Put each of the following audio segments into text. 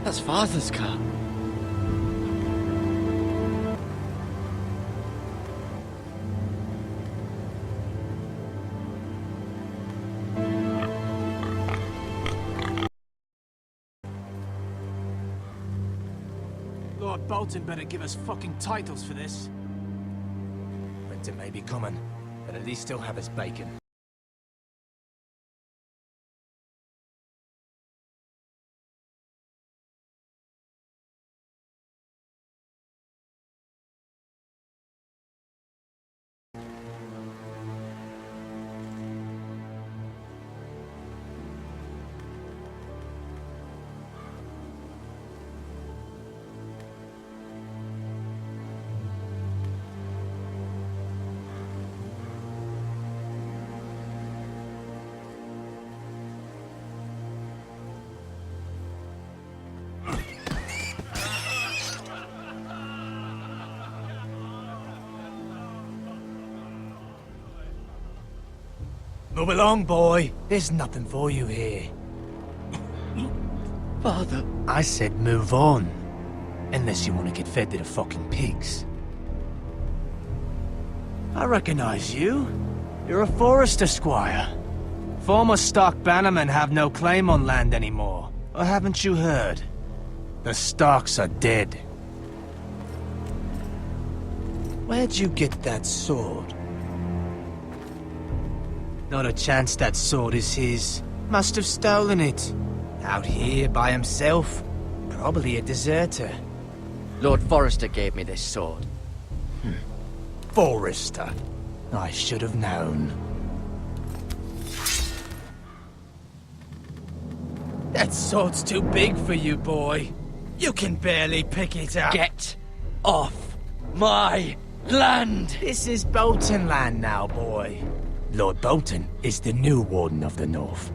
That's Father's car. Lord Bolton better give us fucking titles for this. Winter may be coming, but at least he'll have his bacon. Move along, boy. There's nothing for you here. Father. I said move on. Unless you want to get fed to the fucking pigs. I recognize you. You're a Forrester squire. Former Stark bannermen have no claim on land anymore. Or haven't you heard? The Starks are dead. Where'd you get that sword? Not a chance that sword is his. Must have stolen it. Out here by himself. Probably a deserter. Lord Forrester gave me this sword. Forrester. I should have known. That sword's too big for you, boy. You can barely pick it up. Get off my land! This is Bolton land now, boy. Lord Bolton is the new Warden of the North.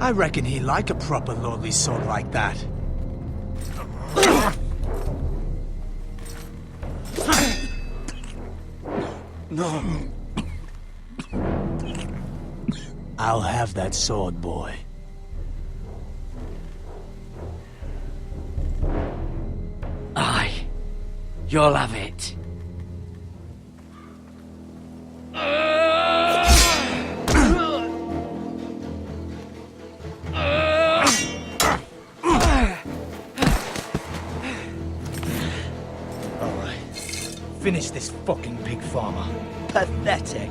I reckon he'd like a proper lordly sword like that. No. I'll have that sword, boy. Aye. You'll have it. Finish this fucking pig farmer. Pathetic.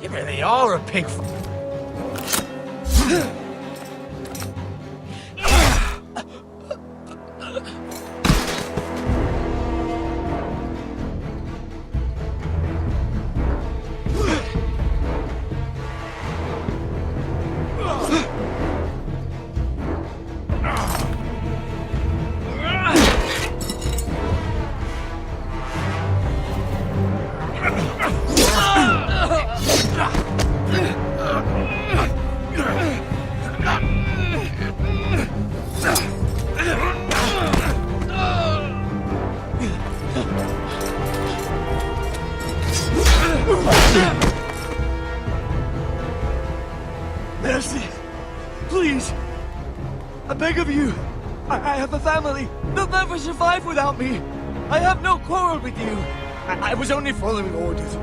You really are a pig Mercy! Please! I beg of you! I have a family! They'll never survive without me! I have no quarrel with you! I was only following orders.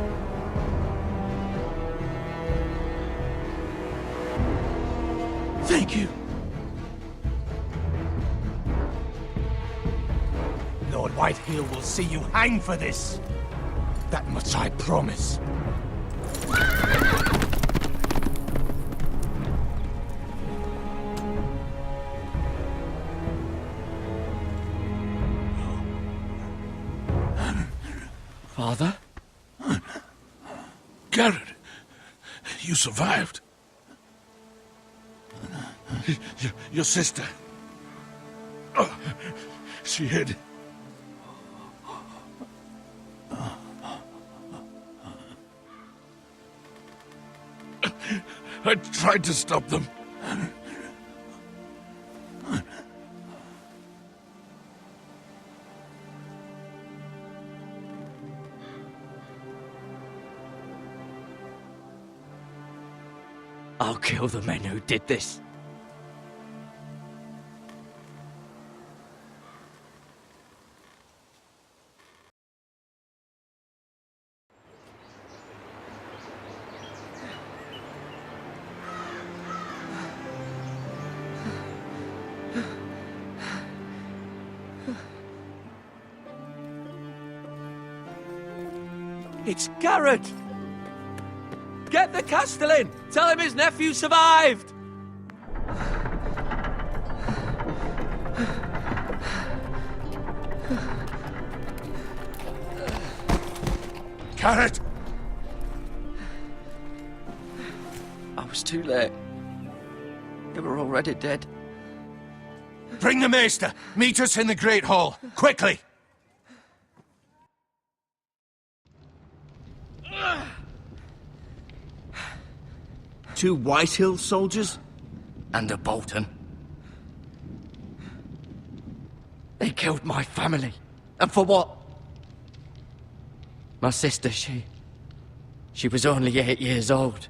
Thank you! Lord Whitehill will see you hang for this. That much I promise. Father? Garrett, you survived. Your sister. Oh, she hid. I tried to stop them. I'll kill the men who did this. It's Garrett! Get the Castellan! Tell him his nephew survived! Garrett! I was too late. They were already dead. Bring the Maester! Meet us in the Great Hall! Quickly! Two Whitehill soldiers? And a Bolton. They killed my family. And for what? My sister, she was only 8 years old.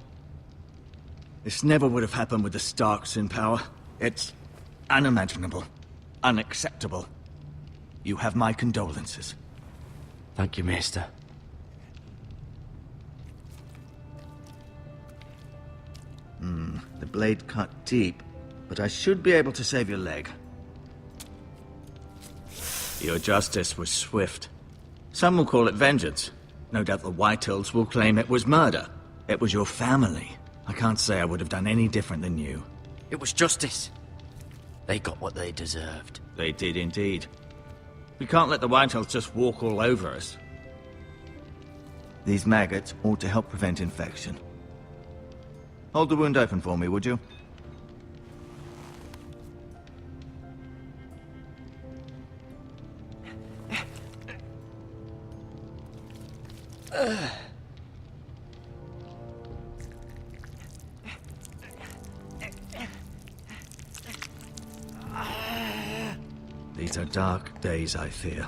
This never would have happened with the Starks in power. It's unimaginable. Unacceptable. You have my condolences. Thank you, Maester. The blade cut deep, but I should be able to save your leg. Your justice was swift. Some will call it vengeance. No doubt the Whitehills will claim it was murder. It was your family. I can't say I would have done any different than you. It was justice. They got what they deserved. They did indeed. We can't let the Whitehills just walk all over us. These maggots ought to help prevent infection. Hold the wound open for me, would you? These are dark days, I fear.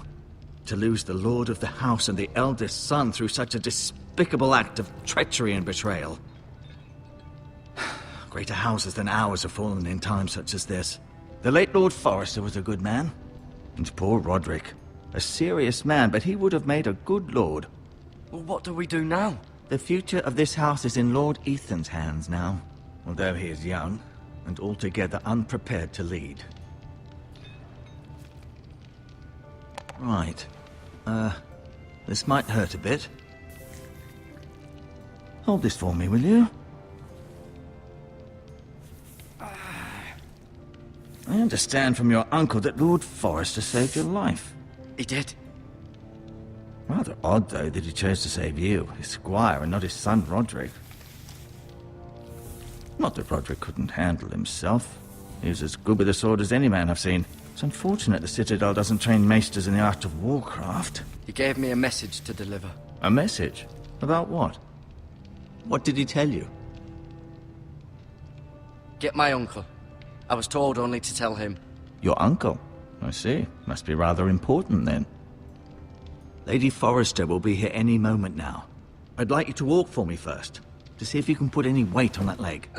To lose the lord of the house and the eldest son through such a despicable act of treachery and betrayal. Greater houses than ours have fallen in times such as this. The late Lord Forrester was a good man. And poor Roderick. A serious man, but he would have made a good lord. Well, what do we do now? The future of this house is in Lord Ethan's hands now. Although he is young, and altogether unprepared to lead. Right. This might hurt a bit. Hold this for me, will you? I understand from your uncle that Lord Forrester saved your life. He did. Rather odd, though, that he chose to save you, his squire, and not his son Roderick. Not that Roderick couldn't handle himself. He was as good with a sword as any man I've seen. It's unfortunate the Citadel doesn't train maesters in the art of warcraft. He gave me a message to deliver. A message? About what? What did he tell you? Get my uncle. I was told only to tell him. Your uncle? I see. Must be rather important, then. Lady Forrester will be here any moment now. I'd like you to walk for me first, to see if you can put any weight on that leg.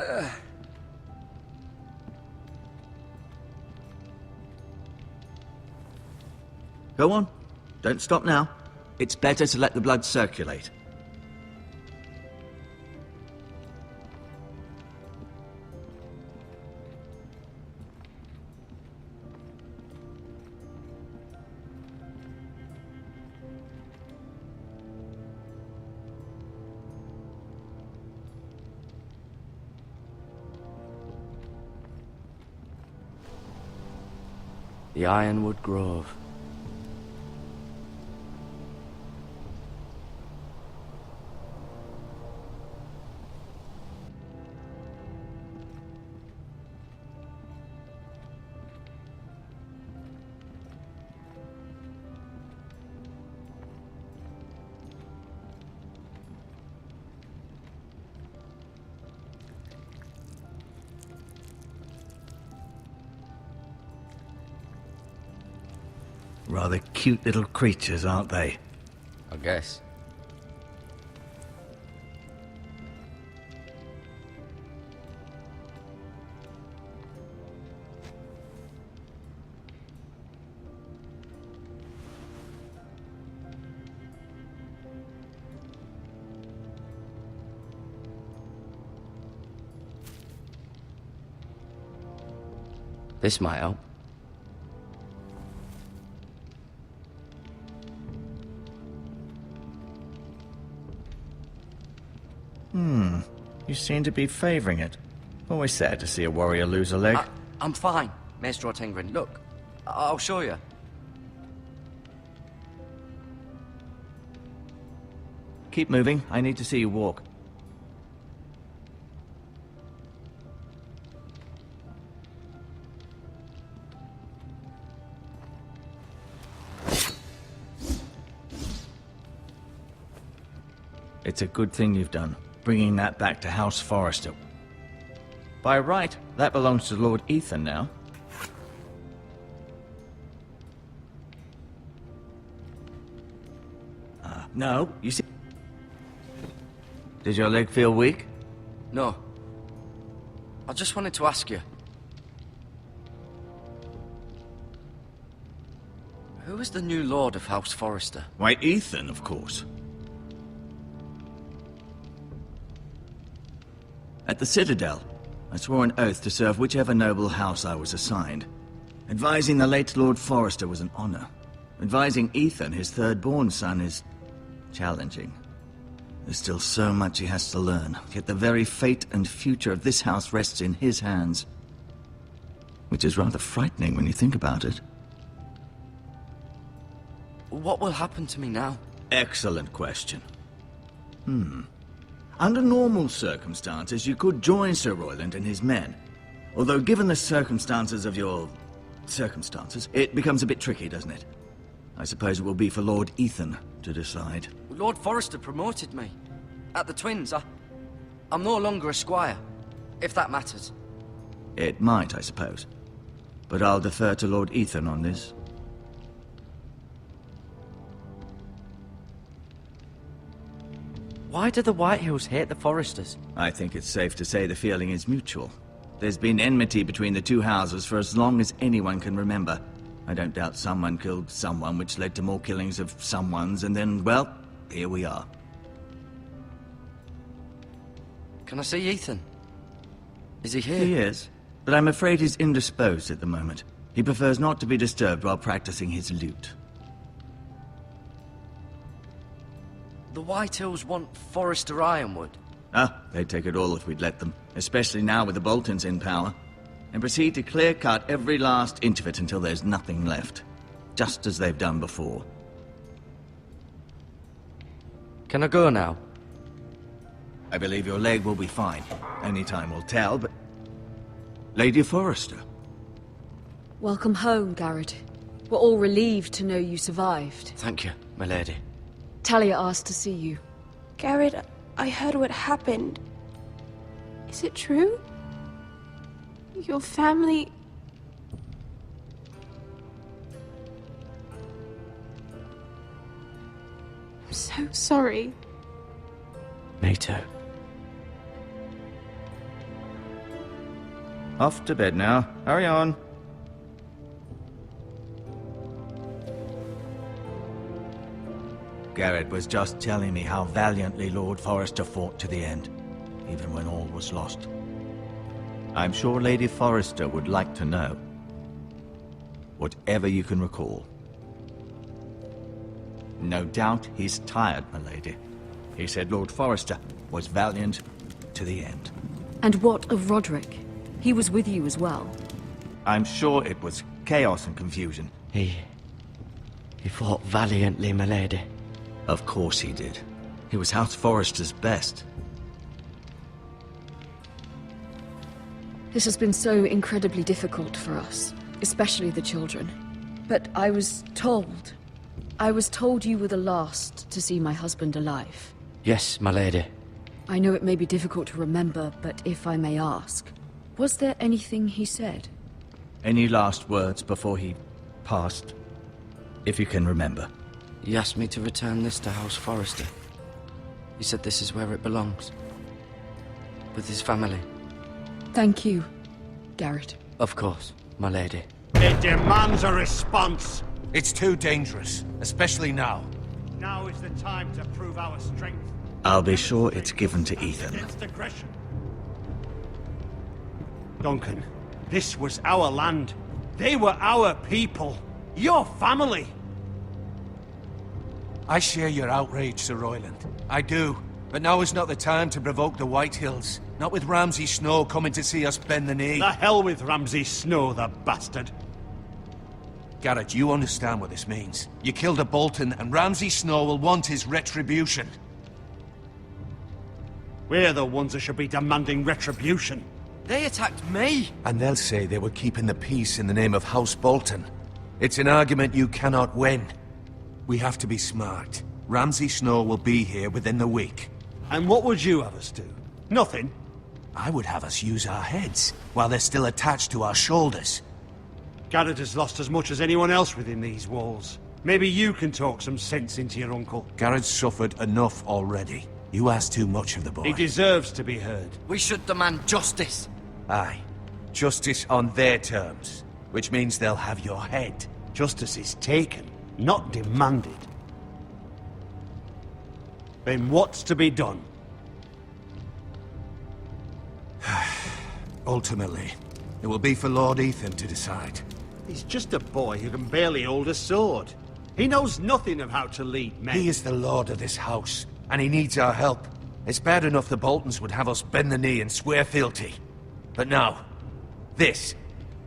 Go on. Don't stop now. It's better to let the blood circulate. The Ironwood Grove. Rather cute little creatures, aren't they? I guess. This might help. You seem to be favoring it. Always sad to see a warrior lose a leg. I'm fine, Maester Ortengren. Look, I'll show you. Keep moving. I need to see you walk. It's a good thing you've done, bringing that back to House Forrester. By right, that belongs to Lord Ethan now. No, you see... Did your leg feel weak? No. I just wanted to ask you. Who is the new Lord of House Forrester? Why, Ethan, of course. At the Citadel, I swore an oath to serve whichever noble house I was assigned. Advising the late Lord Forrester was an honor. Advising Ethan, his third-born son, is challenging. There's still so much he has to learn, yet the very fate and future of this house rests in his hands. Which is rather frightening when you think about it. What will happen to me now? Excellent question. Under normal circumstances, you could join Sir Royland and his men. Although given the circumstances of your... circumstances, it becomes a bit tricky, doesn't it? I suppose it will be for Lord Ethan to decide. Lord Forrester promoted me. At the Twins, I'm no longer a squire, if that matters. It might, I suppose. But I'll defer to Lord Ethan on this. Why do the Whitehills hate the Forresters? I think it's safe to say the feeling is mutual. There's been enmity between the two houses for as long as anyone can remember. I don't doubt someone killed someone, which led to more killings of someones, and then, well, here we are. Can I see Ethan? Is he here? He is, but I'm afraid he's indisposed at the moment. He prefers not to be disturbed while practicing his lute. The Whitehills want Forrester Ironwood. They'd take it all if we'd let them, especially now with the Boltons in power, and proceed to clear-cut every last inch of it until there's nothing left, just as they've done before. Can I go now? I believe your leg will be fine. Only time will tell, but... Lady Forrester. Welcome home, Garrett. We're all relieved to know you survived. Thank you, my lady. Talia asked to see you. Garrett, I heard what happened. Is it true? Your family... I'm so sorry. Me too. Off to bed now. Hurry on. Garrett was just telling me how valiantly Lord Forrester fought to the end, even when all was lost. I'm sure Lady Forrester would like to know. Whatever you can recall. No doubt he's tired, my lady. He said Lord Forrester was valiant to the end. And what of Roderick? He was with you as well. I'm sure it was chaos and confusion. He fought valiantly, my lady. Of course he did. He was House Forrester's best. This has been so incredibly difficult for us, especially the children. But I was told you were the last to see my husband alive. Yes, my lady. I know it may be difficult to remember, but if I may ask, was there anything he said? Any last words before he passed? If you can remember. He asked me to return this to House Forrester. He said this is where it belongs. With his family. Thank you, Garrett. Of course, my lady. It demands a response. It's too dangerous, especially now. Now is the time to prove our strength. I'll be sure it's given to Ethan. Against aggression. Duncan, This was our land. They were our people. Your family. I share your outrage, Sir Royland. I do. But now is not the time to provoke the Whitehills. Not with Ramsay Snow coming to see us bend the knee. The hell with Ramsay Snow, the bastard. Garrett, you understand what this means. You killed a Bolton, and Ramsay Snow will want his retribution. We're the ones that should be demanding retribution. They attacked me! And they'll say they were keeping the peace in the name of House Bolton. It's an argument you cannot win. We have to be smart. Ramsay Snow will be here within the week. And what would you have us do? Nothing. I would have us use our heads, while they're still attached to our shoulders. Garrett has lost as much as anyone else within these walls. Maybe you can talk some sense into your uncle. Garrett's suffered enough already. You ask too much of the boy. He deserves to be heard. We should demand justice. Aye. Justice on their terms. Which means they'll have your head. Justice is taken, not demanded. Then what's to be done? Ultimately, it will be for Lord Ethan to decide. He's just a boy who can barely hold a sword. He knows nothing of how to lead men. He is the lord of this house, and he needs our help. It's bad enough the Boltons would have us bend the knee and swear fealty. But now, this.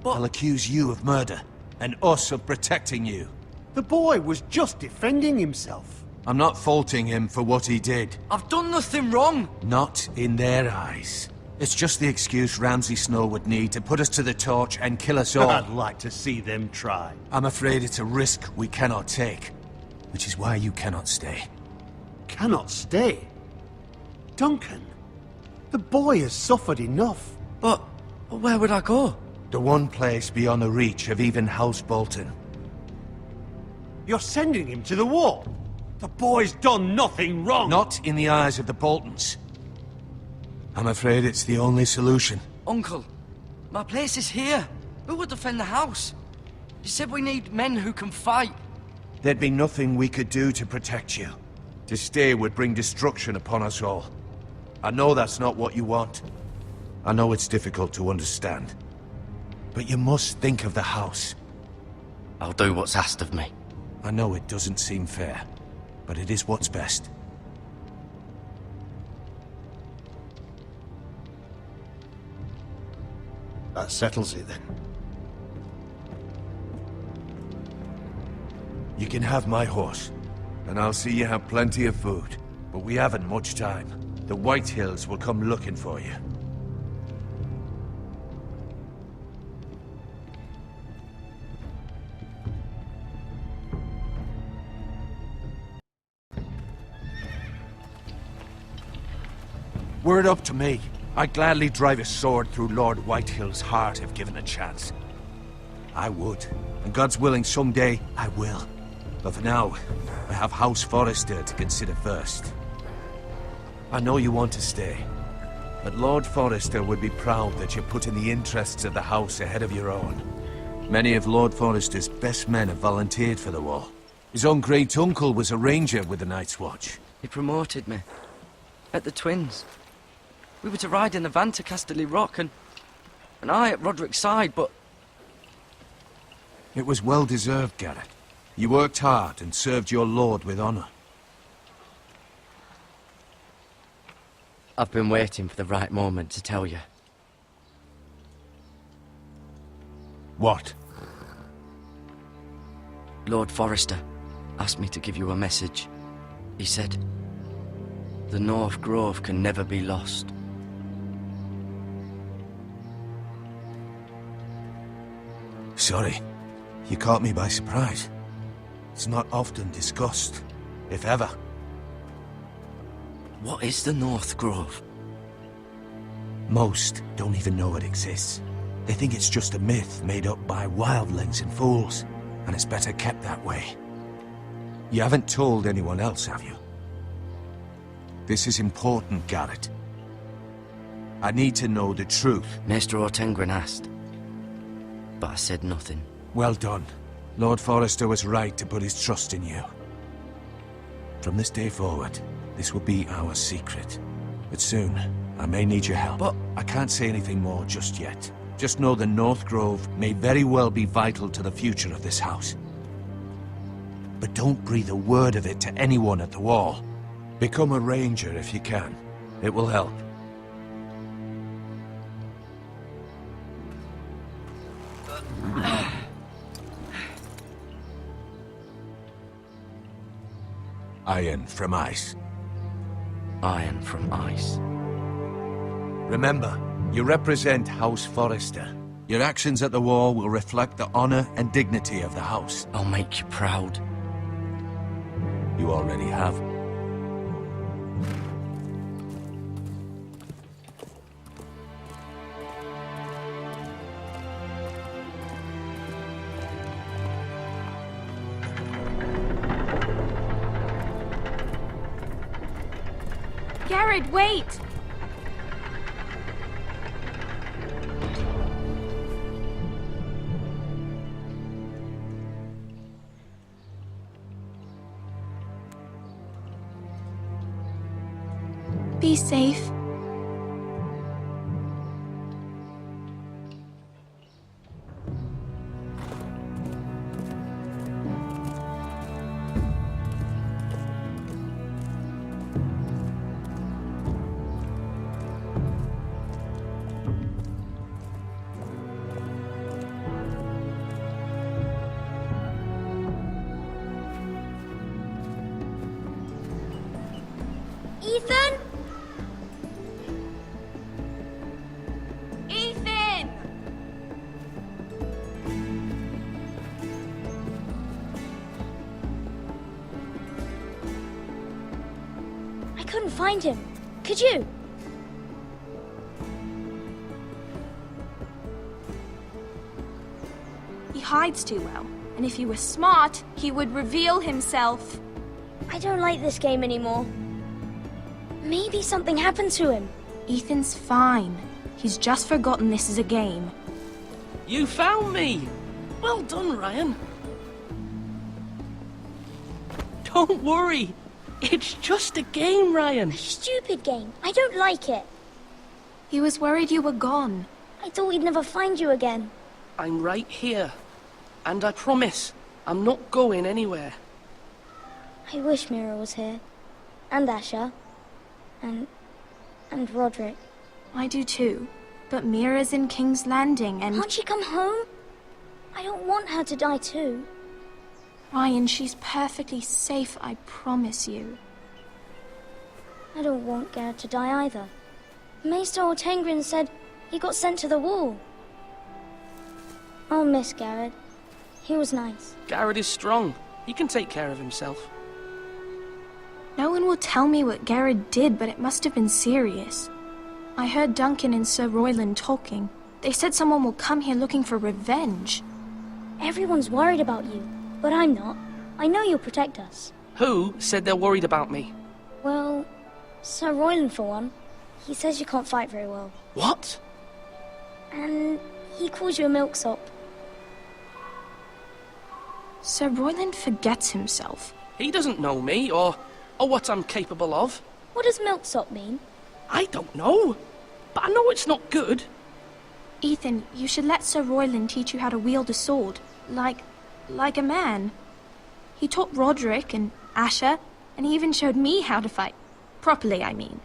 I'll accuse you of murder, and us of protecting you. The boy was just defending himself. I'm not faulting him for what he did. I've done nothing wrong! Not in their eyes. It's just the excuse Ramsay Snow would need to put us to the torch and kill us all. I'd like to see them try. I'm afraid it's a risk we cannot take. Which is why you cannot stay. Cannot stay? Duncan, the boy has suffered enough. But where would I go? The one place beyond the reach of even House Bolton. You're sending him to the war. The boy's done nothing wrong. Not in the eyes of the Boltons. I'm afraid it's the only solution. Uncle, my place is here. Who would defend the house? You said we need men who can fight. There'd be nothing we could do to protect you. To stay would bring destruction upon us all. I know that's not what you want. I know it's difficult to understand. But you must think of the house. I'll do what's asked of me. I know it doesn't seem fair, but it is what's best. That settles it then. You can have my horse, and I'll see you have plenty of food. But we haven't much time. The Whitehills will come looking for you. Were it up to me, I'd gladly drive a sword through Lord Whitehill's heart if given a chance. I would, and God's willing someday I will. But for now, I have House Forrester to consider first. I know you want to stay, but Lord Forrester would be proud that you're putting the interests of the house ahead of your own. Many of Lord Forrester's best men have volunteered for the war. His own great-uncle was a ranger with the Night's Watch. He promoted me. At the Twins. We were to ride in the van to Casterly Rock, and I at Roderick's side, but... It was well deserved, Garrett. You worked hard and served your lord with honor. I've been waiting for the right moment to tell you. What? Lord Forrester asked me to give you a message. He said, the North Grove can never be lost. Sorry. You caught me by surprise. It's not often discussed, if ever. What is the North Grove? Most don't even know it exists. They think it's just a myth made up by wildlings and fools, and it's better kept that way. You haven't told anyone else, have you? This is important, Garrett. I need to know the truth. Maester Ortengren asked, but I said nothing. Well done. Lord Forrester was right to put his trust in you. From this day forward, this will be our secret. But soon, I may need your help. But I can't say anything more just yet. Just know the North Grove may very well be vital to the future of this house. But don't breathe a word of it to anyone at the Wall. Become a ranger if you can. It will help. Iron from ice. Iron from ice. Remember, you represent House Forrester. Your actions at the Wall will reflect the honor and dignity of the house. I'll make you proud. You already have. Garrett, wait! Be safe. Ethan? Ethan! I couldn't find him. Could you? He hides too well, and if he were smart, he would reveal himself. I don't like this game anymore. Maybe something happened to him. Ethan's fine. He's just forgotten this is a game. You found me! Well done, Ryan. Don't worry. It's just a game, Ryan. Stupid game. I don't like it. He was worried you were gone. I thought we'd never find you again. I'm right here. And I promise, I'm not going anywhere. I wish Mira was here. And Asher. And Roderick. I do too. But Mira's in King's Landing and... Can't she come home? I don't want her to die too. Ryan, she's perfectly safe, I promise you. I don't want Garrett to die either. Maester Ortengrin said he got sent to the Wall. I'll miss Garrett. He was nice. Garrett is strong. He can take care of himself. No one will tell me what Garrett did, but it must have been serious. I heard Duncan and Sir Royland talking. They said someone will come here looking for revenge. Everyone's worried about you, but I'm not. I know you'll protect us. Who said they're worried about me? Well, Sir Royland for one. He says you can't fight very well. What? And he calls you a milksop. Sir Royland forgets himself. He doesn't know me, or what I'm capable of. What does milksop mean? I don't know, but I know it's not good. Ethan, you should let Sir Royland teach you how to wield a sword, like a man. He taught Roderick and Asher, and he even showed me how to fight. Properly, I mean.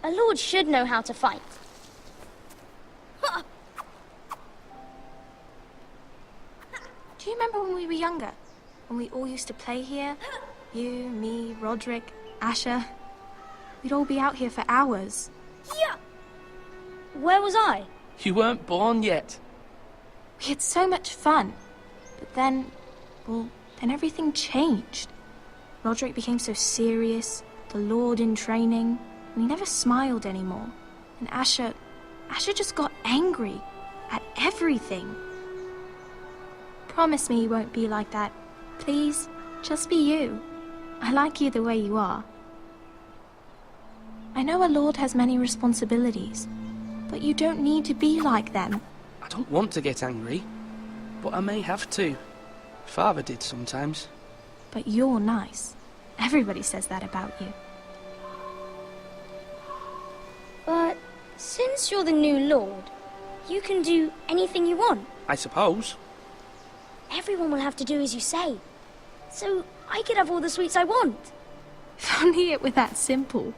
A lord should know how to fight. Do you remember when we were younger? When we all used to play here? You, me, Roderick, Asher. We'd all be out here for hours. Yeah. Where was I? You weren't born yet. We had so much fun. But then, well, then everything changed. Roderick became so serious, the Lord in training, and he never smiled anymore. And Asher just got angry at everything. Promise me you won't be like that. Please, just be you. I like you the way you are. I know a lord has many responsibilities, but you don't need to be like them. I don't want to get angry, but I may have to. Father did sometimes. But you're nice. Everybody says that about you. But since you're the new lord, You can do anything you want. I suppose. Everyone will have to do as you say. So I could have all the sweets I want. If only it were that simple.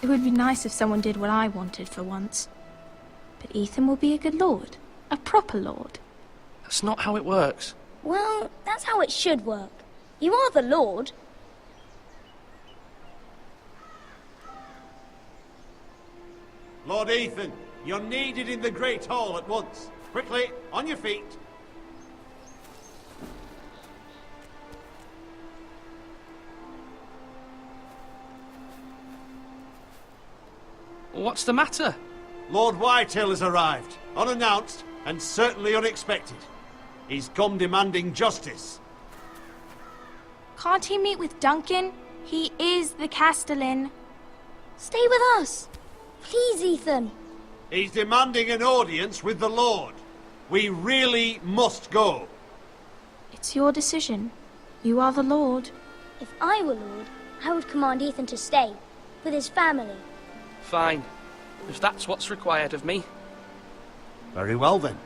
It would be nice if someone did what I wanted for once. But Ethan will be a good lord. A proper lord. That's not how it works. Well, that's how it should work. You are the lord. Lord Ethan, you're needed in the Great Hall at once. Quickly, on your feet. What's the matter? Lord Whitehill has arrived, unannounced and certainly unexpected. He's come demanding justice. Can't he meet with Duncan? He is the Castellan. Stay with us. Please, Ethan. He's demanding an audience with the Lord. We really must go. It's your decision. You are the lord. If I were lord, I would command Ethan to stay, with his family. Fine. If that's what's required of me. Very well then.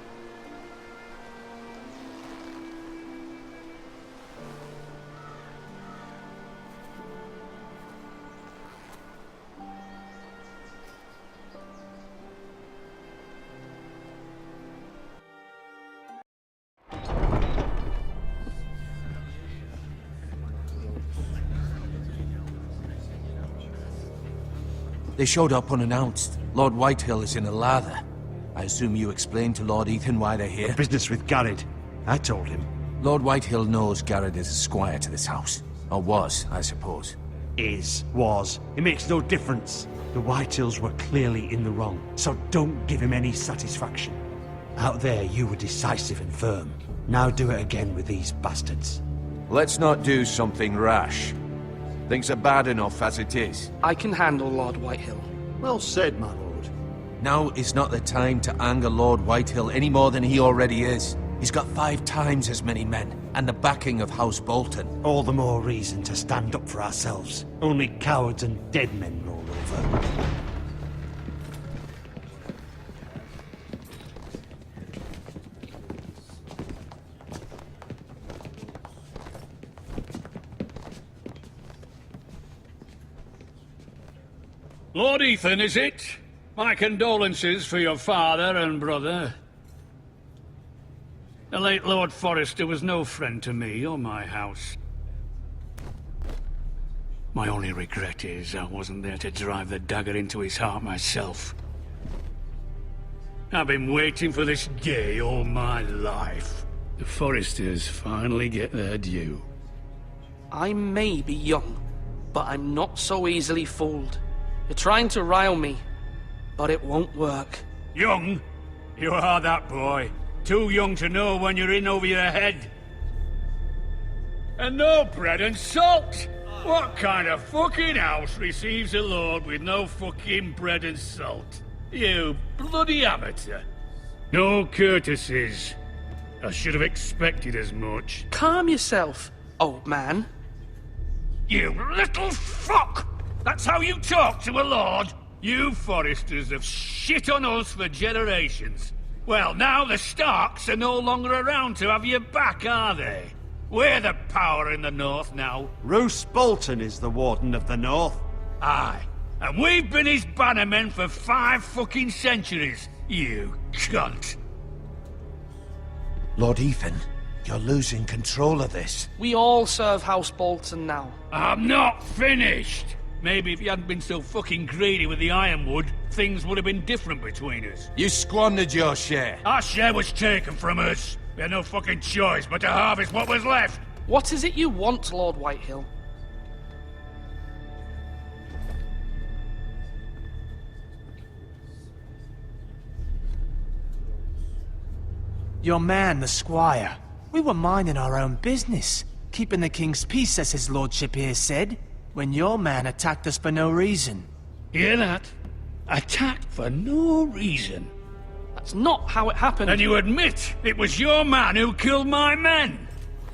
They showed up unannounced. Lord Whitehill is in a lather. I assume you explained to Lord Ethan why they're here? Business with Garrett. I told him. Lord Whitehill knows Garrett is a squire to this house. Or was, I suppose. Was. It makes no difference. The Whitehills were clearly in the wrong, so don't give him any satisfaction. Out there, you were decisive and firm. Now do it again with these bastards. Let's not do something rash. Things are bad enough as it is. I can handle Lord Whitehill. Well said, my lord. Now is not the time to anger Lord Whitehill any more than he already is. He's got 5 times as many men, and the backing of House Bolton. All the more reason to stand up for ourselves. Only cowards and dead men roll over. Lord Ethan, is it? My condolences for your father and brother. The late Lord Forrester was no friend to me or my house. My only regret is I wasn't there to drive the dagger into his heart myself. I've been waiting for this day all my life. The Forresters finally get their due. I may be young, but I'm not so easily fooled. You're trying to rile me, but it won't work. Young? You are that boy. Too young to know when you're in over your head. And no bread and salt! What kind of fucking house receives a lord with no fucking bread and salt? You bloody amateur. No courtesies. I should have expected as much. Calm yourself, old man. You little fuck! That's how you talk to a lord? You Forresters have shit on us for generations. Well, now the Starks are no longer around to have your back, are they? We're the power in the north now. Roose Bolton is the Warden of the North. Aye. And we've been his bannermen for 5 fucking centuries, you cunt. Lord Ethan, you're losing control of this. We all serve House Bolton now. I'm not finished! Maybe if you hadn't been so fucking greedy with the ironwood, things would have been different between us. You squandered your share. Our share was taken from us. We had no fucking choice but to harvest what was left. What is it you want, Lord Whitehill? Your man, the squire. We were minding our own business, keeping the king's peace, as his lordship here said, when your man attacked us for no reason. Hear that? Attacked for no reason. That's not how it happened. And you admit it was your man who killed my men?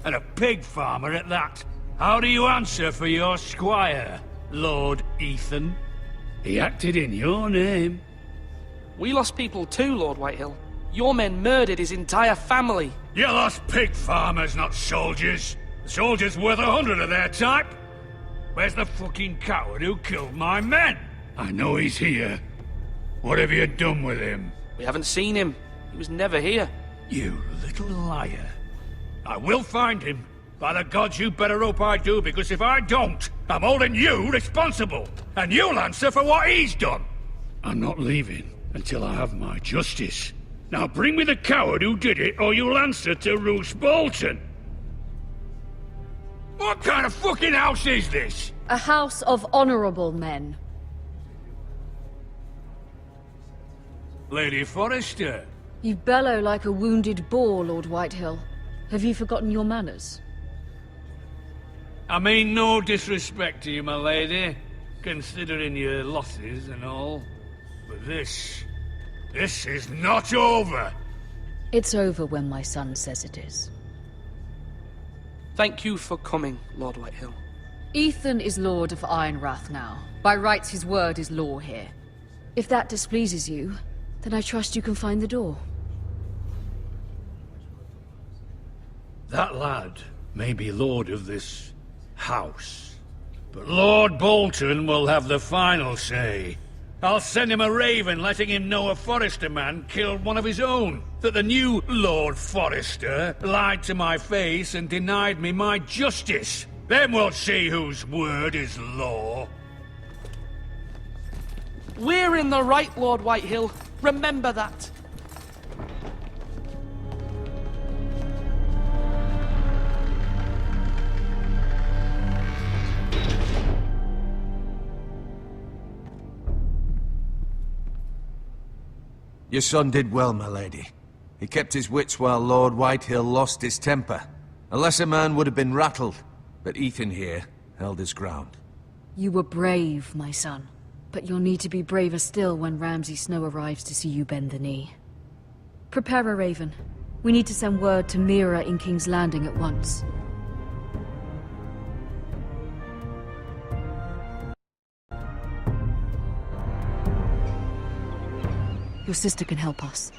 And a pig farmer at that. How do you answer for your squire, Lord Ethan? He acted in your name. We lost people too, Lord Whitehill. Your men murdered his entire family. You lost pig farmers, not soldiers. The soldiers worth 100 of their type. Where's the fucking coward who killed my men? I know he's here. What have you done with him? We haven't seen him. He was never here. You little liar. I will find him. By the gods, you better hope I do, because if I don't, I'm holding you responsible. And you'll answer for what he's done. I'm not leaving until I have my justice. Now bring me the coward who did it, or you'll answer to Roose Bolton. What kind of fucking house is this? A house of honorable men. Lady Forrester. You bellow like a wounded boar, Lord Whitehill. Have you forgotten your manners? I mean no disrespect to you, my lady, considering your losses and all. But this is not over. It's over when my son says it is. Thank you for coming, Lord Whitehill. Ethan is Lord of Ironrath now. By rights, his word is law here. If that displeases you, then I trust you can find the door. That lad may be lord of this house, but Lord Bolton will have the final say. I'll send him a raven letting him know a Forrester man killed one of his own. That the new Lord Forrester lied to my face and denied me my justice. Then we'll see whose word is law. We're in the right, Lord Whitehill. Remember that. Your son did well, my lady. He kept his wits while Lord Whitehill lost his temper. A lesser man would have been rattled, but Ethan here held his ground. You were brave, my son. But you'll need to be braver still when Ramsay Snow arrives to see you bend the knee. Prepare a raven. We need to send word to Mira in King's Landing at once. Your sister can help us.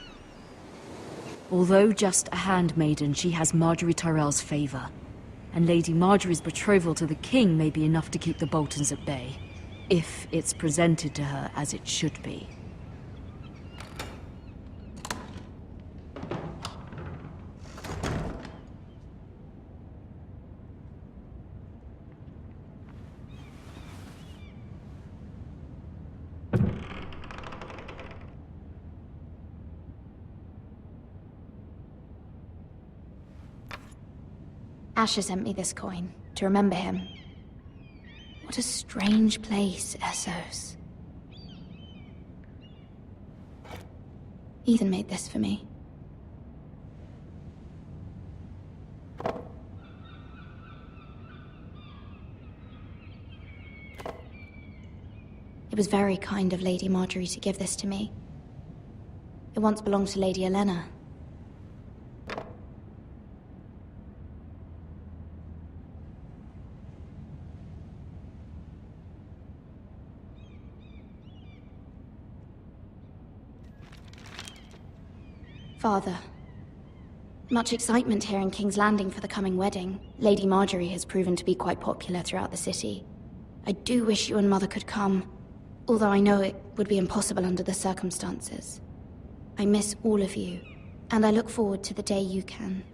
Although just a handmaiden, she has Marjorie Tyrell's favor. And Lady Marjorie's betrothal to the king may be enough to keep the Boltons at bay. If it's presented to her as it should be. Asher sent me this coin to remember him. What a strange place, Essos. Ethan made this for me. It was very kind of Lady Marjorie to give this to me. It once belonged to Lady Elena. Father, much excitement here in King's Landing for the coming wedding. Lady Marjorie has proven to be quite popular throughout the city. I do wish you and Mother could come, although I know it would be impossible under the circumstances. I miss all of you, and I look forward to the day you can.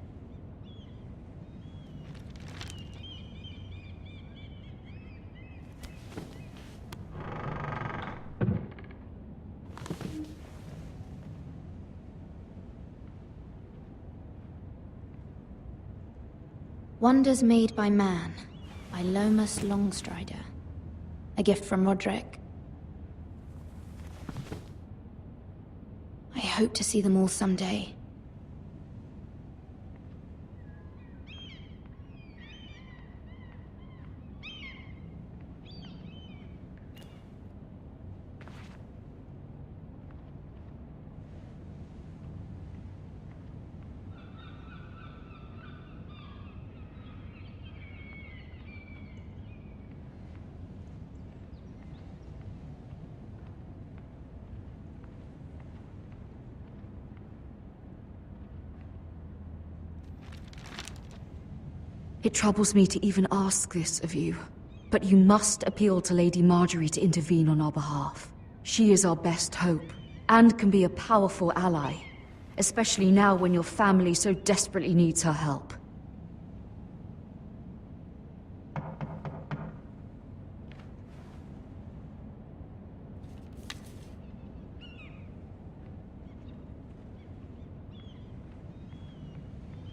Wonders Made by Man, by Lomas Longstrider. A gift from Roderick. I hope to see them all someday. It troubles me to even ask this of you, but you must appeal to Lady Marjorie to intervene on our behalf. She is our best hope, and can be a powerful ally, especially now when your family so desperately needs her help.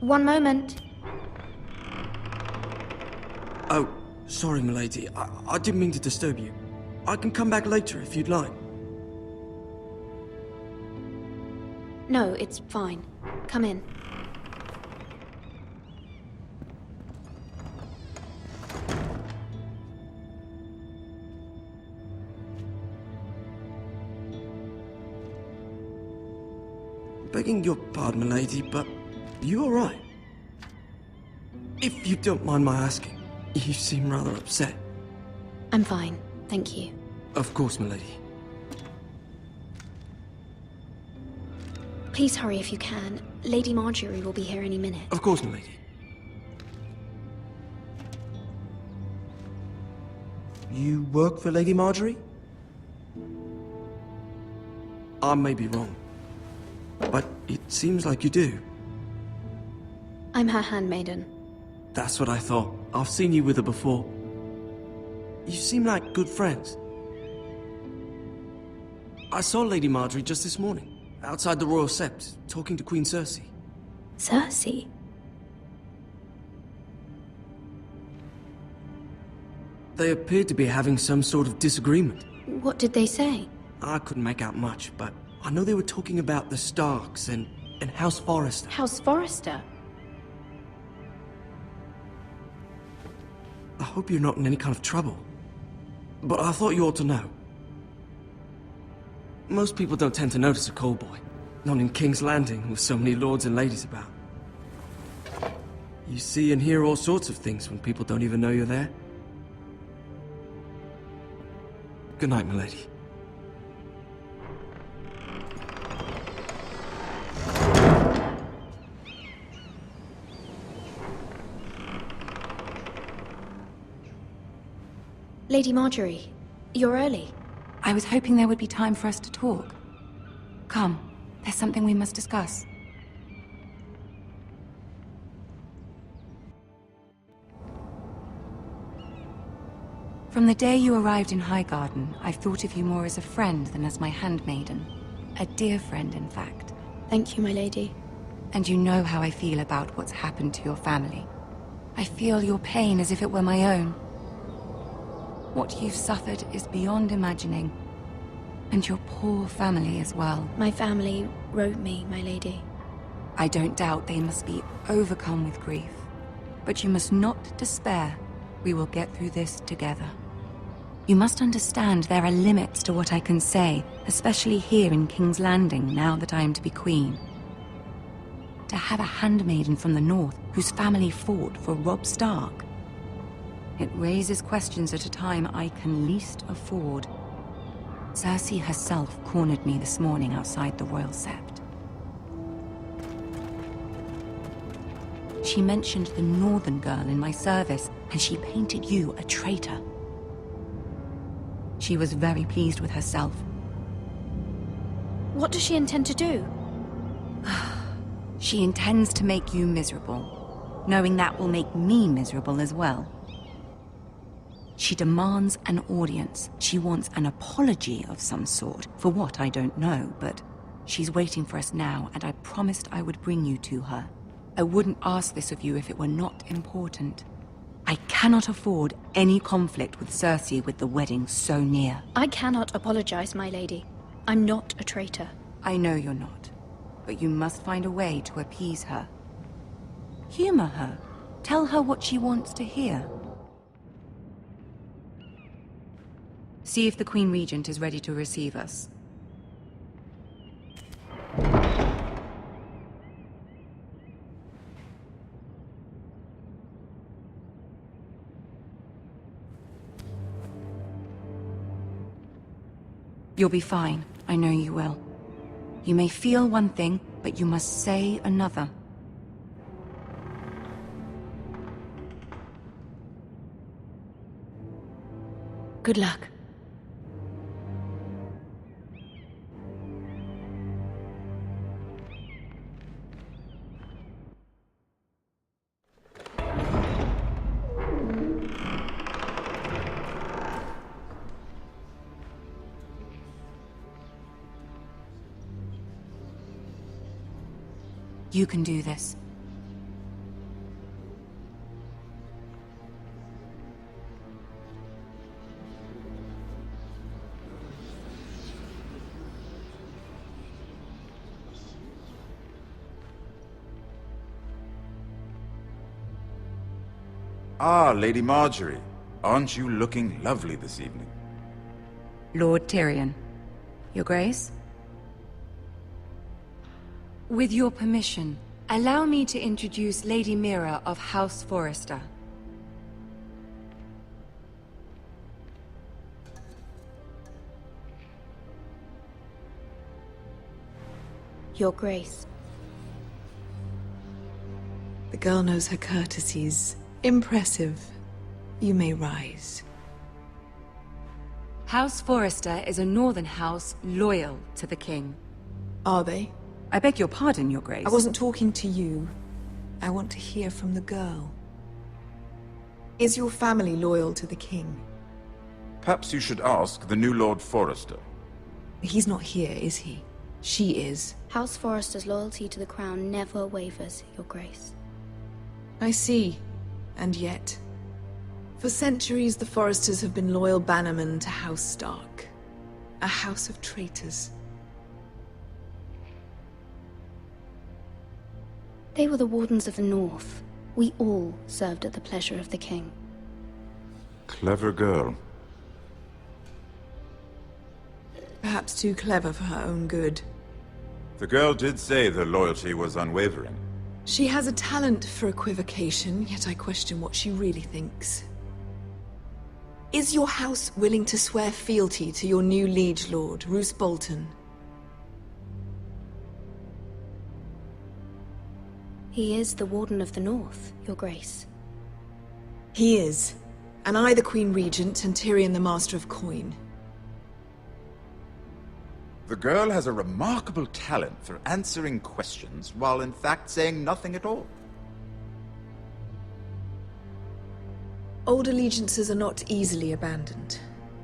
One moment. Oh, sorry, milady. I didn't mean to disturb you. I can come back later if you'd like. No, it's fine. Come in. Begging your pardon, milady, but you all right? If you don't mind my asking, you seem rather upset. I'm fine, thank you. Of course, milady. Please hurry if you can. Lady Marjorie will be here any minute. Of course, milady. You work for Lady Marjorie? I may be wrong, but it seems like you do. I'm her handmaiden. That's what I thought. I've seen you with her before. You seem like good friends. I saw Lady Marjorie just this morning, outside the Royal Sept, talking to Queen Cersei. Cersei? They appeared to be having some sort of disagreement. What did they say? I couldn't make out much, but I know they were talking about the Starks and House Forrester. House Forrester? I hope you're not in any kind of trouble. But I thought you ought to know. Most people don't tend to notice a callboy. Not in King's Landing, with so many lords and ladies about. You see and hear all sorts of things when people don't even know you're there. Good night, milady. Lady Marjorie, you're early. I was hoping there would be time for us to talk. Come, there's something we must discuss. From the day you arrived in Highgarden, I've thought of you more as a friend than as my handmaiden. A dear friend, in fact. Thank you, my lady. And you know how I feel about what's happened to your family. I feel your pain as if it were my own. What you've suffered is beyond imagining. And your poor family as well. My family wrote me, my lady. I don't doubt they must be overcome with grief. But you must not despair. We will get through this together. You must understand there are limits to what I can say, especially here in King's Landing, now that I am to be queen. To have a handmaiden from the north whose family fought for Robb Stark. It raises questions at a time I can least afford. Cersei herself cornered me this morning outside the Royal Sept. She mentioned the Northern girl in my service, and she painted you a traitor. She was very pleased with herself. What does she intend to do? She intends to make you miserable, knowing that will make me miserable as well. She demands an audience. She wants an apology of some sort, for what I don't know, but she's waiting for us now, and I promised I would bring you to her. I wouldn't ask this of you if it were not important. I cannot afford any conflict with Cersei with the wedding so near. I cannot apologize, my lady. I'm not a traitor. I know you're not, but you must find a way to appease her. Humor her. Tell her what she wants to hear. See if the Queen Regent is ready to receive us. You'll be fine. I know you will. You may feel one thing, but you must say another. Good luck. You can do this. Ah, Lady Marjorie. Aren't you looking lovely this evening? Lord Tyrion. Your Grace? With your permission, allow me to introduce Lady Mira of House Forrester. Your Grace. The girl knows her courtesies. Impressive. You may rise. House Forrester is a northern house loyal to the king. Are they? I beg your pardon, Your Grace. I wasn't talking to you. I want to hear from the girl. Is your family loyal to the king? Perhaps you should ask the new Lord Forrester. He's not here, is he? She is. House Forrester's loyalty to the crown never wavers, Your Grace. I see. And yet, for centuries the Forresters have been loyal bannermen to House Stark. A house of traitors. They were the Wardens of the North. We all served at the pleasure of the king. Clever girl. Perhaps too clever for her own good. The girl did say their loyalty was unwavering. She has a talent for equivocation, yet I question what she really thinks. Is your house willing to swear fealty to your new liege lord, Roose Bolton? He is the Warden of the North, Your Grace. He is. And I the Queen Regent and Tyrion the Master of Coin. The girl has a remarkable talent for answering questions while in fact saying nothing at all. Old allegiances are not easily abandoned.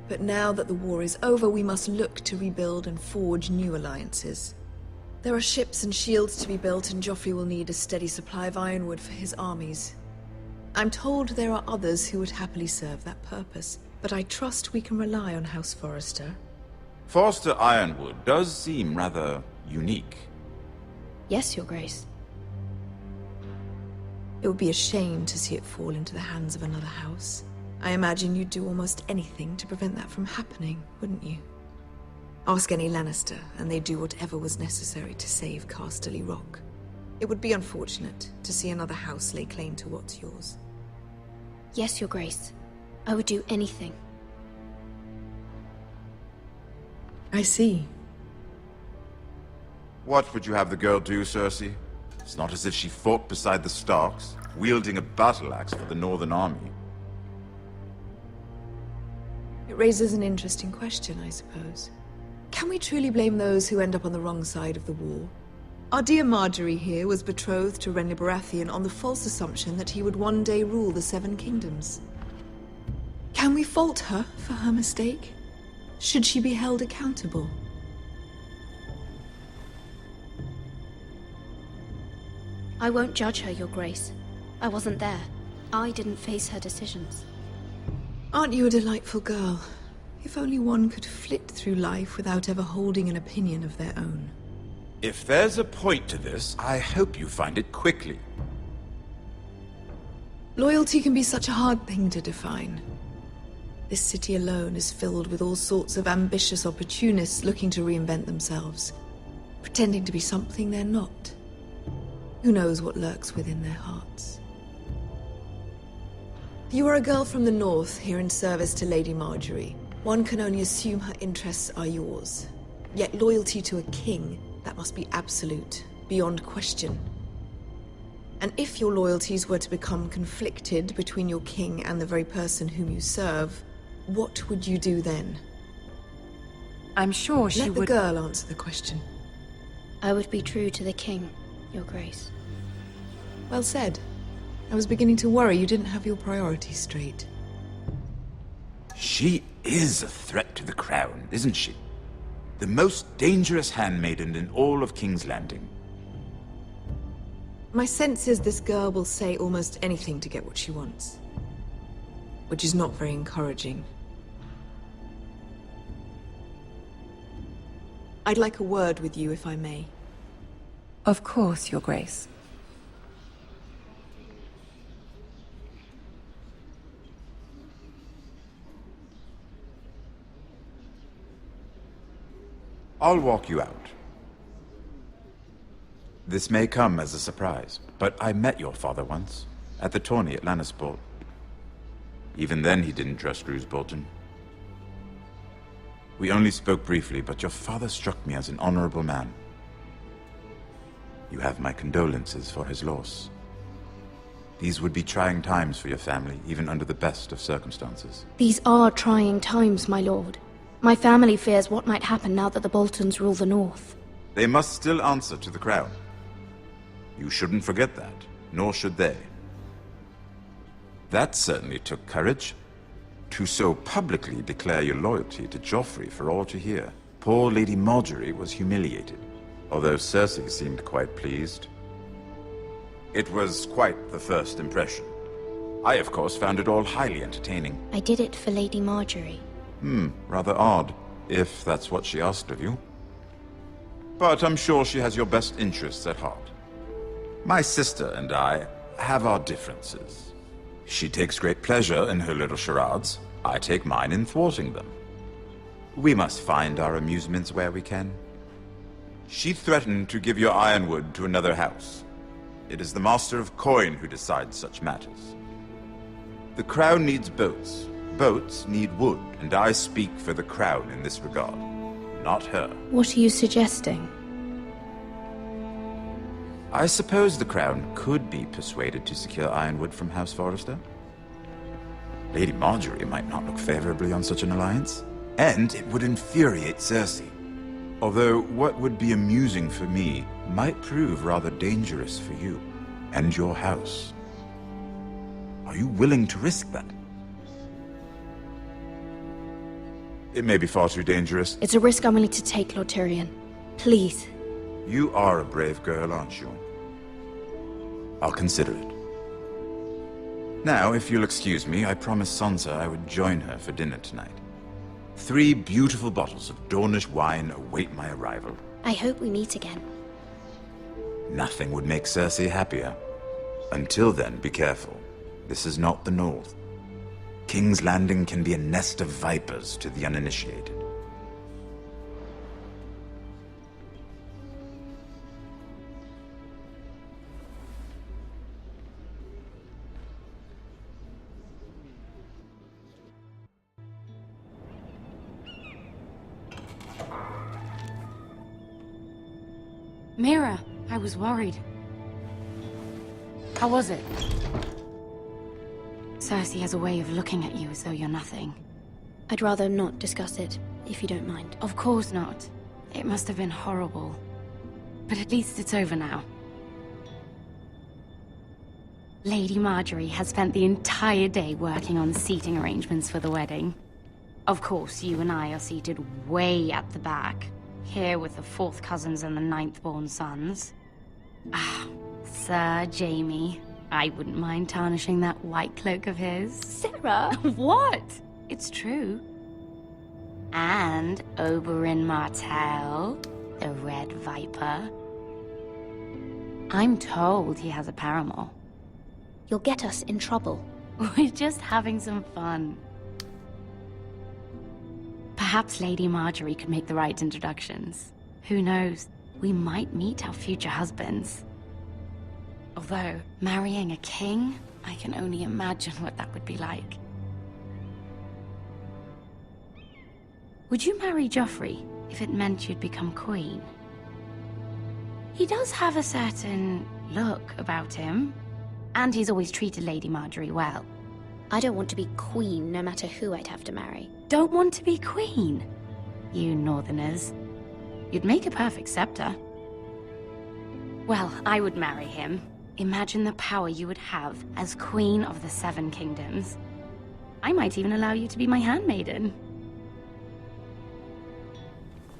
But now that the war is over, we must look to rebuild and forge new alliances. There are ships and shields to be built, and Joffrey will need a steady supply of ironwood for his armies. I'm told there are others who would happily serve that purpose, but I trust we can rely on House Forrester. Forster Ironwood does seem rather unique. Yes, Your Grace. It would be a shame to see it fall into the hands of another house. I imagine you'd do almost anything to prevent that from happening, wouldn't you? Ask any Lannister, and they'd do whatever was necessary to save Casterly Rock. It would be unfortunate to see another house lay claim to what's yours. Yes, Your Grace. I would do anything. I see. What would you have the girl do, Cersei? It's not as if she fought beside the Starks, wielding a battle axe for the Northern Army. It raises an interesting question, I suppose. Can we truly blame those who end up on the wrong side of the war? Our dear Marjorie here was betrothed to Renly Baratheon on the false assumption that he would one day rule the Seven Kingdoms. Can we fault her for her mistake? Should she be held accountable? I won't judge her, Your Grace. I wasn't there. I didn't face her decisions. Aren't you a delightful girl? If only one could flit through life without ever holding an opinion of their own. If there's a point to this, I hope you find it quickly. Loyalty can be such a hard thing to define. This city alone is filled with all sorts of ambitious opportunists looking to reinvent themselves, pretending to be something they're not. Who knows what lurks within their hearts? You are a girl from the north, here in service to Lady Marjorie. One can only assume her interests are yours. Yet loyalty to a king, that must be absolute, beyond question. And if your loyalties were to become conflicted between your king and the very person whom you serve, what would you do then? I'm sure she Let the would... girl answer the question. I would be true to the king, Your Grace. Well said. I was beginning to worry you didn't have your priorities straight. She is a threat to the crown, isn't she? The most dangerous handmaiden in all of King's Landing. My sense is this girl will say almost anything to get what she wants. Which is not very encouraging. I'd like a word with you, if I may. Of course, Your Grace. I'll walk you out. This may come as a surprise, but I met your father once, at the tourney at Lannisport. Even then he didn't trust Roose Bolton. We only spoke briefly, but your father struck me as an honorable man. You have my condolences for his loss. These would be trying times for your family, even under the best of circumstances. These are trying times, my lord. My family fears what might happen now that the Boltons rule the North. They must still answer to the crown. You shouldn't forget that, nor should they. That certainly took courage. To so publicly declare your loyalty to Joffrey for all to hear. Poor Lady Margaery was humiliated, although Cersei seemed quite pleased. It was quite the first impression. I, of course, found it all highly entertaining. I did it for Lady Margaery. Rather odd, if that's what she asked of you. But I'm sure she has your best interests at heart. My sister and I have our differences. She takes great pleasure in her little charades. I take mine in thwarting them. We must find our amusements where we can. She threatened to give your ironwood to another house. It is the Master of Coin who decides such matters. The crown needs boats. Boats need wood, and I speak for the crown in this regard, not her. What are you suggesting? I suppose the crown could be persuaded to secure ironwood from House Forrester. Lady Margaery might not look favorably on such an alliance, and it would infuriate Cersei. Although what would be amusing for me might prove rather dangerous for you and your house. Are you willing to risk that? It may be far too dangerous. It's a risk I'm willing to take, Lord Tyrion. Please. You are a brave girl, aren't you? I'll consider it. Now, if you'll excuse me, I promised Sansa I would join her for dinner tonight. 3 beautiful bottles of Dornish wine await my arrival. I hope we meet again. Nothing would make Cersei happier. Until then, be careful. This is not the North. King's Landing can be a nest of vipers to the uninitiated. Mira, I was worried. How was it? Cersei has a way of looking at you as though you're nothing. I'd rather not discuss it, if you don't mind. Of course not. It must have been horrible. But at least it's over now. Lady Margaery has spent the entire day working on seating arrangements for the wedding. Of course, you and I are seated way at the back, here with the 4th cousins and the 9th-born sons. Ah, Sir Jaime. I wouldn't mind tarnishing that white cloak of his. Sarah! What? It's true. And Oberyn Martell, the Red Viper. I'm told he has a paramour. You'll get us in trouble. We're just having some fun. Perhaps Lady Margaery could make the right introductions. Who knows? We might meet our future husbands. Although, marrying a king, I can only imagine what that would be like. Would you marry Joffrey if it meant you'd become queen? He does have a certain look about him, and he's always treated Lady Margaery well. I don't want to be queen no matter who I'd have to marry. Don't want to be queen? You northerners. You'd make a perfect scepter. Well, I would marry him. Imagine the power you would have as Queen of the Seven Kingdoms. I might even allow you to be my handmaiden.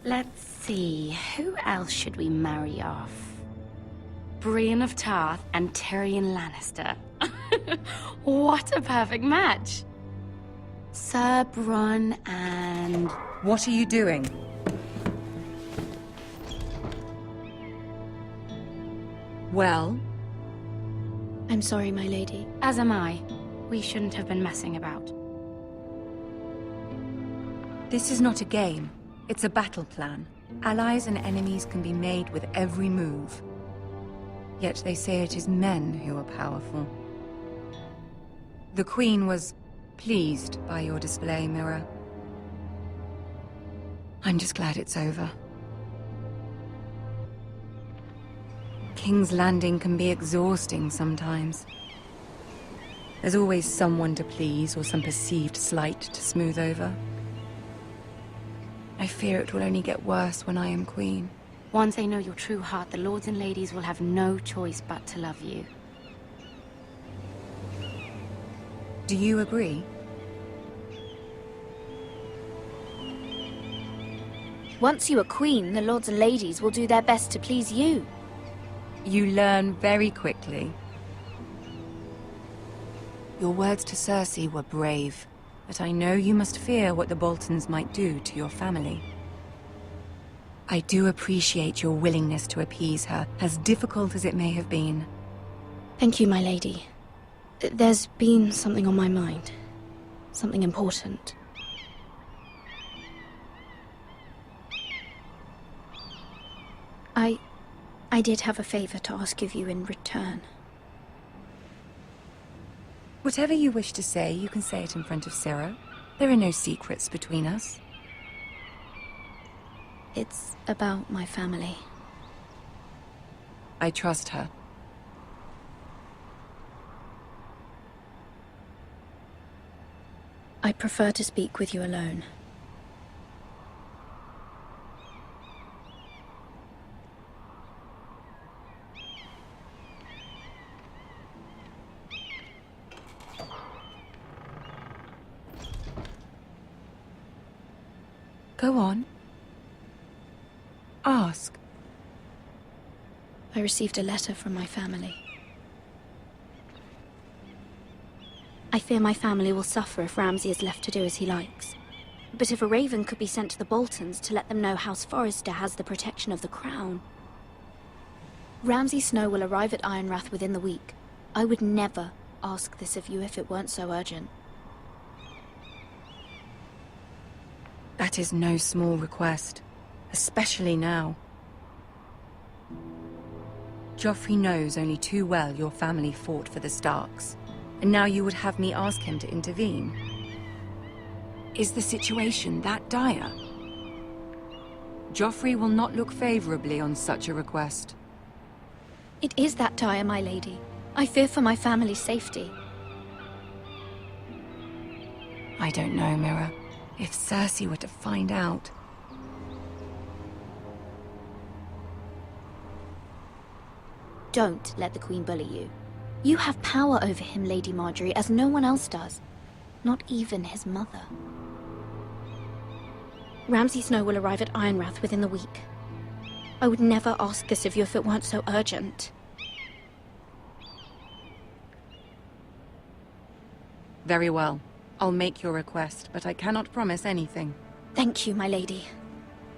Let's see, who else should we marry off? Brienne of Tarth and Tyrion Lannister. What a perfect match! Sir Bronn and... What are you doing? Well? I'm sorry, my lady. As am I. We shouldn't have been messing about. This is not a game. It's a battle plan. Allies and enemies can be made with every move. Yet they say it is men who are powerful. The Queen was pleased by your display, Mira. I'm just glad it's over. King's Landing can be exhausting sometimes. There's always someone to please or some perceived slight to smooth over. I fear it will only get worse when I am queen. Once they know your true heart, the lords and ladies will have no choice but to love you. Do you agree? Once you are queen, the lords and ladies will do their best to please you. You learn very quickly. Your words to Cersei were brave, but I know you must fear what the Boltons might do to your family. I do appreciate your willingness to appease her, as difficult as it may have been. Thank you, my lady. There's been something on my mind. Something important. I did have a favor to ask of you in return. Whatever you wish to say, you can say it in front of Ciro. There are no secrets between us. It's about my family. I trust her. I prefer to speak with you alone. Go on. Ask. I received a letter from my family. I fear my family will suffer if Ramsay is left to do as he likes. But if a raven could be sent to the Boltons to let them know House Forrester has the protection of the crown. Ramsay Snow will arrive at Ironrath within the week. I would never ask this of you if it weren't so urgent. That is no small request, especially now. Joffrey knows only too well your family fought for the Starks, and now you would have me ask him to intervene. Is the situation that dire? Joffrey will not look favorably on such a request. It is that dire, my lady. I fear for my family's safety. I don't know, Mira. If Cersei were to find out... Don't let the Queen bully you. You have power over him, Lady Margaery, as no one else does. Not even his mother. Ramsay Snow will arrive at Ironrath within the week. I would never ask this of you if it weren't so urgent. Very well. I'll make your request, but I cannot promise anything. Thank you, my lady.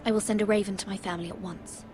I will send a raven to my family at once.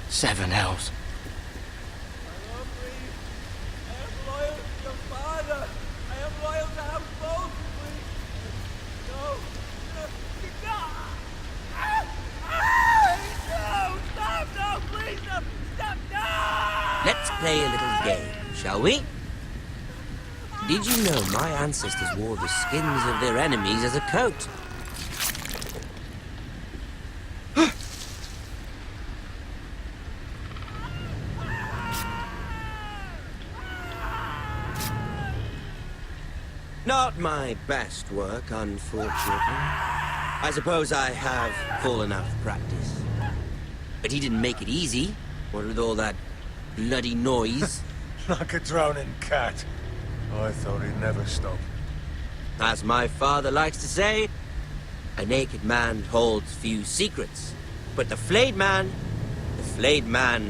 Seven hells. play a little game, shall we? Did you know my ancestors wore the skins of their enemies as a coat? Not my best work, unfortunately. I suppose I have fallen out of practice. But he didn't make it easy, what with all that bloody noise. Like a drowning cat. I thought he'd never stop. As my father likes to say, a naked man holds few secrets. But the flayed man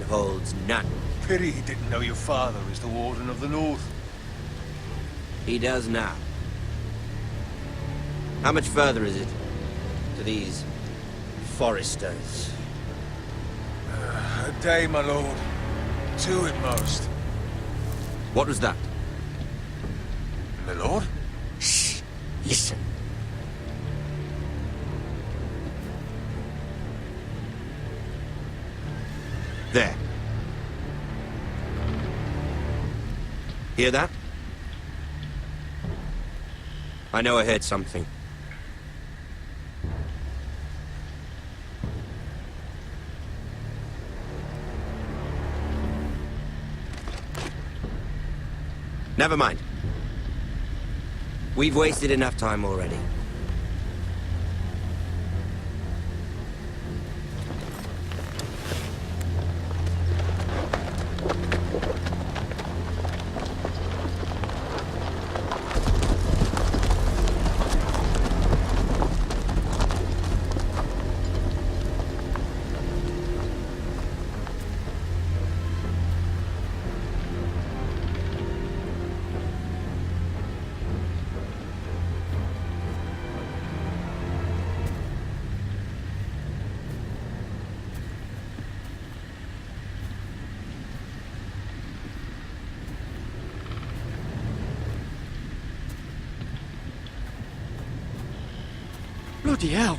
holds none. Pity he didn't know your father is the Warden of the North. He does now. How much further is it to these Forresters? A day, my lord. 2 at most. What was that? My lord? Shh! Listen. There. Hear that? I know I heard something. Never mind. We've wasted enough time already. Bloody hell.